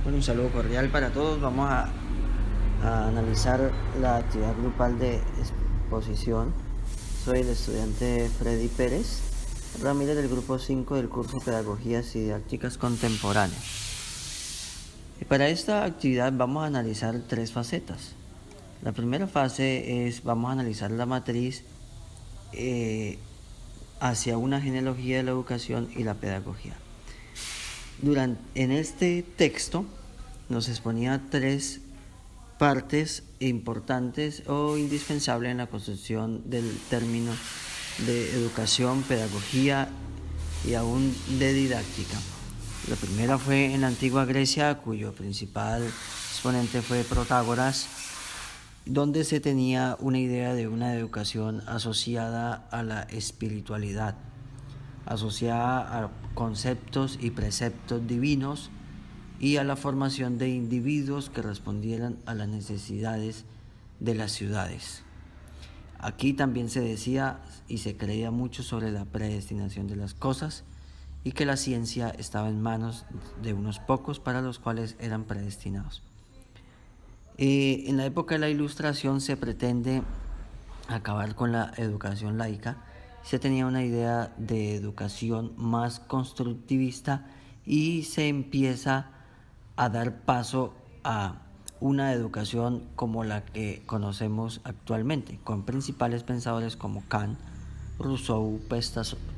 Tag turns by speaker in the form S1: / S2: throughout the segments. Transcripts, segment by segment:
S1: Bueno, un saludo cordial para todos. Vamos a analizar la actividad grupal de exposición. Soy el estudiante Freddy Pérez Ramírez del grupo 5 del curso Pedagogías y Didácticas Contemporáneas. Y para esta actividad vamos a analizar tres facetas. La primera fase vamos a analizar la matriz hacia una genealogía de la educación y la pedagogía. En este texto nos exponía tres partes importantes o indispensables en la construcción del término de educación, pedagogía y aún de didáctica. La primera fue en la antigua Grecia, cuyo principal exponente fue Protágoras, donde se tenía una idea de una educación asociada a la espiritualidad, asociada a conceptos y preceptos divinos y a la formación de individuos que respondieran a las necesidades de las ciudades. Aquí también se decía y se creía mucho sobre la predestinación de las cosas y que la ciencia estaba en manos de unos pocos para los cuales eran predestinados. En la época de la Ilustración se pretende acabar con la educación laica. Se tenía una idea de educación más constructivista y se empieza a dar paso a una educación como la que conocemos actualmente, con principales pensadores como Kant, Rousseau,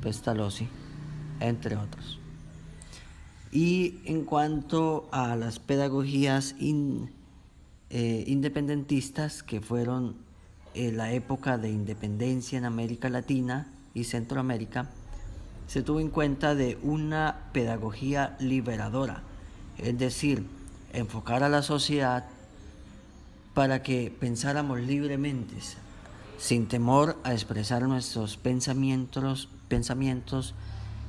S1: Pestalozzi, entre otros. Y en cuanto a las pedagogías independentistas, que fueron la época de independencia en América Latina y Centroamérica, se tuvo en cuenta de una pedagogía liberadora, es decir, enfocar a la sociedad para que pensáramos libremente, sin temor a expresar nuestros pensamientos,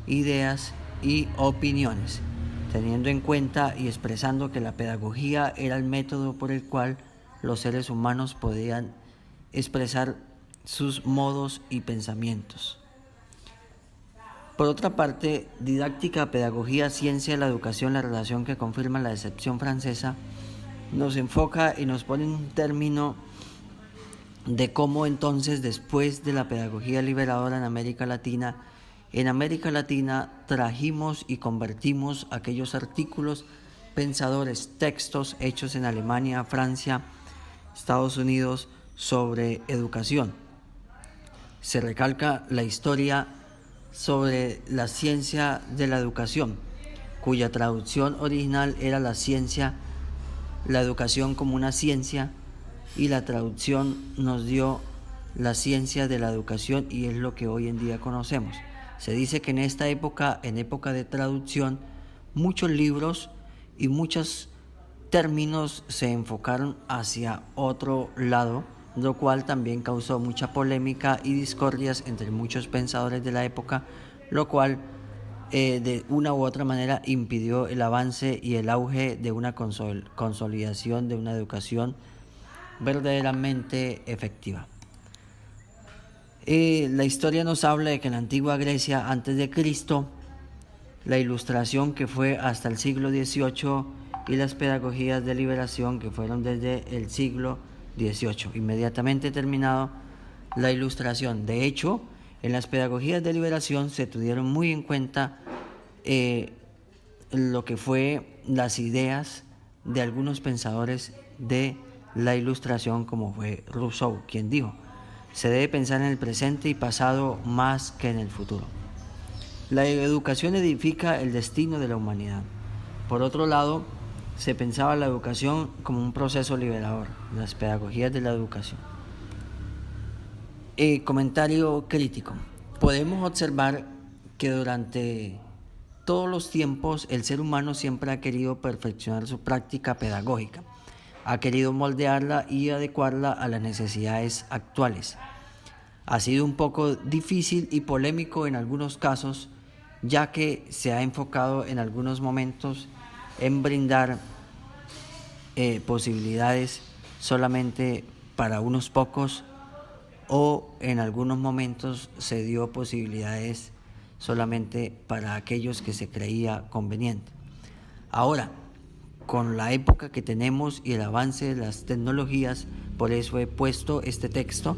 S1: ideas y opiniones, teniendo en cuenta y expresando que la pedagogía era el método por el cual los seres humanos podían expresar sus modos y pensamientos. Por otra parte, didáctica, pedagogía, ciencia de la educación, la relación que confirma la excepción francesa, nos enfoca y nos pone un término de cómo entonces, después de la pedagogía liberadora en América Latina trajimos y convertimos aquellos artículos, pensadores, textos hechos en Alemania, Francia, Estados Unidos sobre educación. Se recalca la historia sobre la ciencia de la educación, cuya traducción original era la educación como una ciencia, y la traducción nos dio la ciencia de la educación y es lo que hoy en día conocemos. Se dice que en esta época, en época de traducción, muchos libros y muchos términos se enfocaron hacia otro lado, lo cual también causó mucha polémica y discordias entre muchos pensadores de la época, lo cual de una u otra manera impidió el avance y el auge de una consolidación de una educación verdaderamente efectiva. La historia nos habla de que en la antigua Grecia, antes de Cristo, la Ilustración, que fue hasta el siglo XVIII, y las pedagogías de liberación, que fueron desde el siglo XVIII, inmediatamente terminado la Ilustración. De hecho, en las pedagogías de liberación se tuvieron muy en cuenta lo que fue las ideas de algunos pensadores de la Ilustración, como fue Rousseau, quien dijo: se debe pensar en el presente y pasado más que en el futuro. La educación edifica el destino de la humanidad. Por otro lado, se pensaba la educación como un proceso liberador, las pedagogías de la educación. Comentario crítico. Podemos observar que durante todos los tiempos el ser humano siempre ha querido perfeccionar su práctica pedagógica, ha querido moldearla y adecuarla a las necesidades actuales. Ha sido un poco difícil y polémico en algunos casos, ya que se ha enfocado en algunos momentos en brindar posibilidades solamente para unos pocos, o en algunos momentos se dio posibilidades solamente para aquellos que se creía conveniente. Ahora, con la época que tenemos y el avance de las tecnologías. Por eso he puesto este texto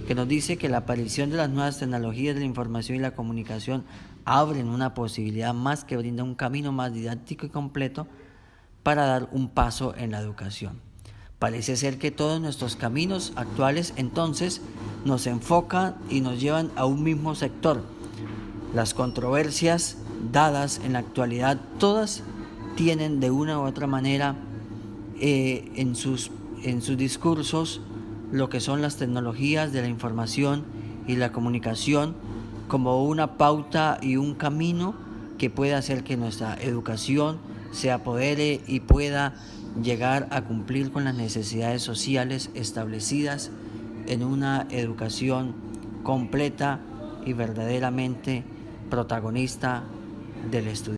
S1: que nos dice que la aparición de las nuevas tecnologías de la información y la comunicación abren una posibilidad más que brinda un camino más didáctico y completo para dar un paso en la educación. Parece ser que todos nuestros caminos actuales entonces nos enfocan y nos llevan a un mismo sector. Las controversias dadas en la actualidad, todas tienen de una u otra manera en sus discursos lo que son las tecnologías de la información y la comunicación como una pauta y un camino que puede hacer que nuestra educación se apodere y pueda llegar a cumplir con las necesidades sociales establecidas en una educación completa y verdaderamente protagonista del estudiante.